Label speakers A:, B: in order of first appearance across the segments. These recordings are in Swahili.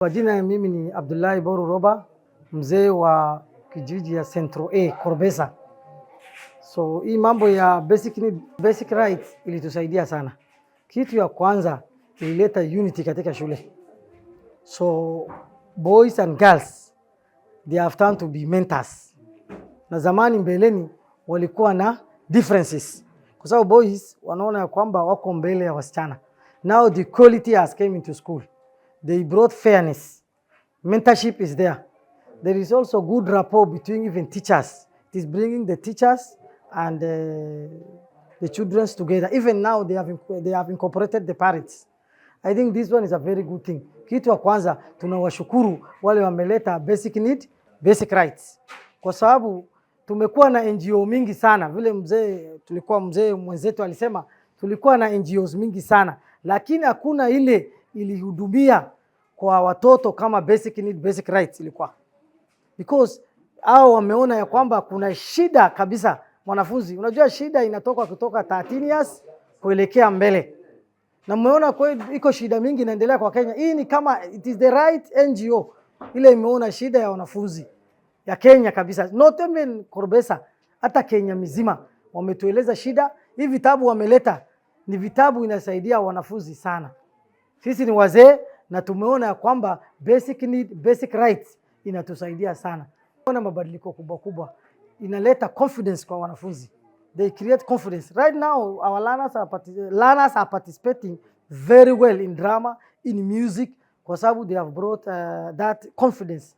A: Kwa jina mimi ni Abdullahi Boru Roba, mzee wa kijiji ya Central A Korbesa. So hii mambo ya basic rights ilitusaidia sana. Kitu ya kwanza ilileta unity katika shule. So boys and girls they have turned to be mentors. Na zamani mbeleni walikuwa na differences. Kwa sababu boys wanaona ya kwamba wako mbele ya wasichana. Now the quality has came into school. They brought fairness. Mentorship is there. There is also good rapport between even teachers. It is bringing the teachers and the children together. Even now they have incorporated the parents. I think this one is a very good thing. Kitu wa kwanza tunawashukuru wale wameleta basic need, basic rights. Kwa sababu tumekuwa na NGO mingi sana. Vile mzee mwenzetu alisema tulikuwa na NGOs mingi sana. Lakini hakuna ile ilihudumia kwa watoto kama basic need, basic rights ilikuwa. Because hao wameona ya kwamba kuna shida kabisa mwanafunzi. Unajua shida inatoka kutoka 13 years kuelekea mbele. Na mmeona kwa iko shida mingi inaendelea kwa Kenya. Hii ni kama it is the right NGO ile imeona shida ya wanafunzi ya Kenya kabisa. Not even Korbesa, hata Kenya mzima wametueleza shida. Hii vitabu wameleta ni vitabu inasaidia wanafunzi sana. Sisi ni wazee na tumeona ya kwamba basic need, basic rights inatusaidia sana. Kuna mabadiliko kubwa inaleta confidence kwa wanafunzi. They create confidence. Right now our learners are participating very well in drama, in music, kwa sababu they have brought that confidence.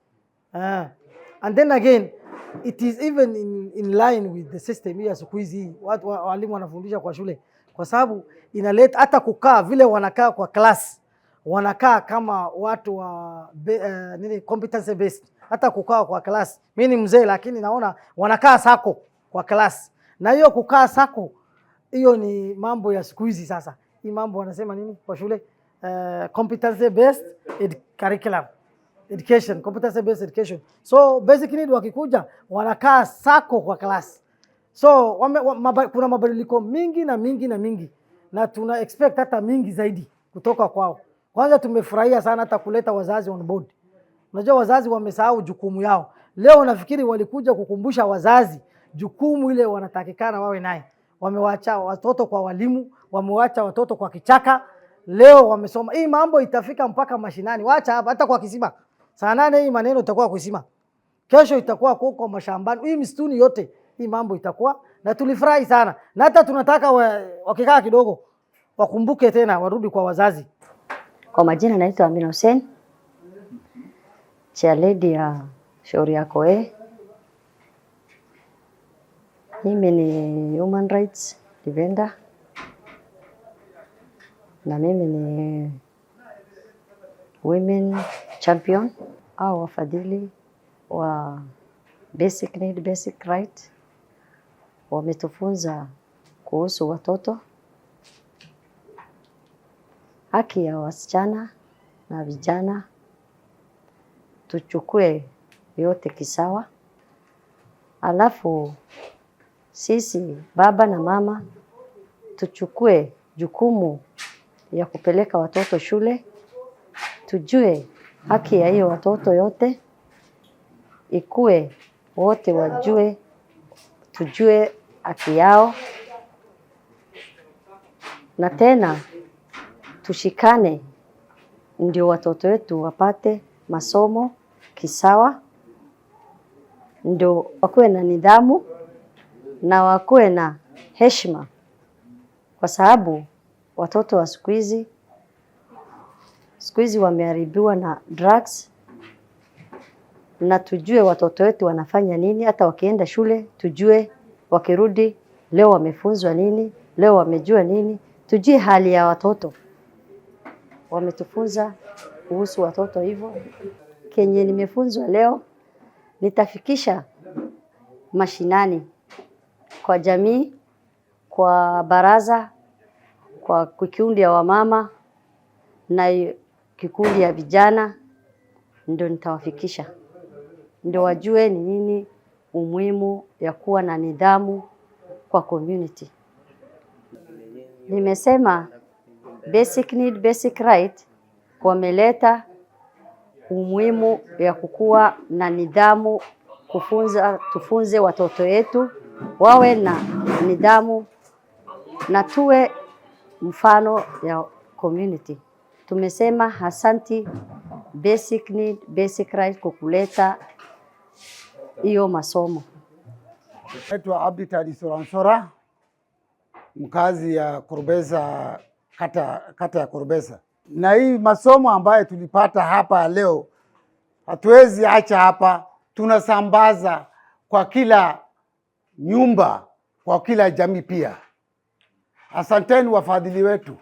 A: And then again it is even in line with the system ya siku hizi. Walimu wanafundisha kwa shule kwa sababu inaleta hata kukaa vile wanakaa kwa class. Wanakaa kama watu wa competence based. Hata kukaa kwa class. Mimi ni mzee lakini naona wanakaa sako kwa class. Na hiyo kukaa sako hiyo ni mambo ya siku hizi sasa. Hii mambo wanasema nini kwa shule? Competence based curriculum education, competence based education. So basic need wakikuja wanakaa sako kwa class. So kuna mabadiliko mingi na tuna expect hata mingi zaidi kutoka kwao. Kwanza tumefurahia sana hata kuleta wazazi on board. Unajua wazazi wamesahau jukumu yao. Leo nafikiri walikuja kukumbusha wazazi jukumu ile wanatakikana wawe naye. Wamewaacha watoto kwa walimu, wamewaacha watoto kwa kichaka. Leo wamesoma. Hii mambo itafika mpaka mashinani. Waacha hapa hata kwa kisima. Saa 8 hii maneno itakuwa kwa kisima. Kesho itakuwa huko mashambani. Hii msituni yote hii mambo itakuwa na tulifurahi sana. Na hata tunataka wakikaa kidogo wakumbuke tena warudi kwa wazazi.
B: Kwa majina naitwa Amina Hussein, chairlady ya shauri yako Mimi ni human rights defender na mimi ni women champion au wafadhili wa basic need, basic right. Wametufunza kuhusu watoto, haki ya wasichana na vijana, tuchukue yote kisawa. Alafu sisi baba na mama tuchukue jukumu ya kupeleka watoto shule, tujue haki ya hiyo watoto yote, ikue wote wajue, tujue haki yao, na tena tushikane ndio watoto wetu wapate masomo kisawa, ndio wakuwe na nidhamu na wakuwe na heshima, kwa sababu watoto wa siku hizi wameharibiwa na drugs. Na tujue watoto wetu wanafanya nini, hata wakienda shule tujue, wakirudi leo wamefunzwa nini, leo wamejua nini, tujue hali ya watoto. Wametufunza kuhusu watoto hivyo. Kenye nimefunzwa leo nitafikisha mashinani, kwa jamii, kwa baraza, kwa kikundi ya wamama na kikundi ya vijana, ndio nitawafikisha. Ndio wajue ni nini umuhimu ya kuwa na nidhamu kwa community. Nimesema basic need, basic right wameleta umuhimu ya kukuwa na nidhamu, tufunze watoto wetu wawe na nidhamu na tuwe mfano ya community. Tumesema asanti basic need, basic right kukuleta hiyo masomo.
C: Naitwa Abdi Tadi Soransora, mkazi ya Korbesa, kata ya Korbesa. Na hii masomo ambayo tulipata hapa leo, hatuwezi acha hapa, tunasambaza kwa kila nyumba, kwa kila jamii pia. Asanteni wafadhili wetu.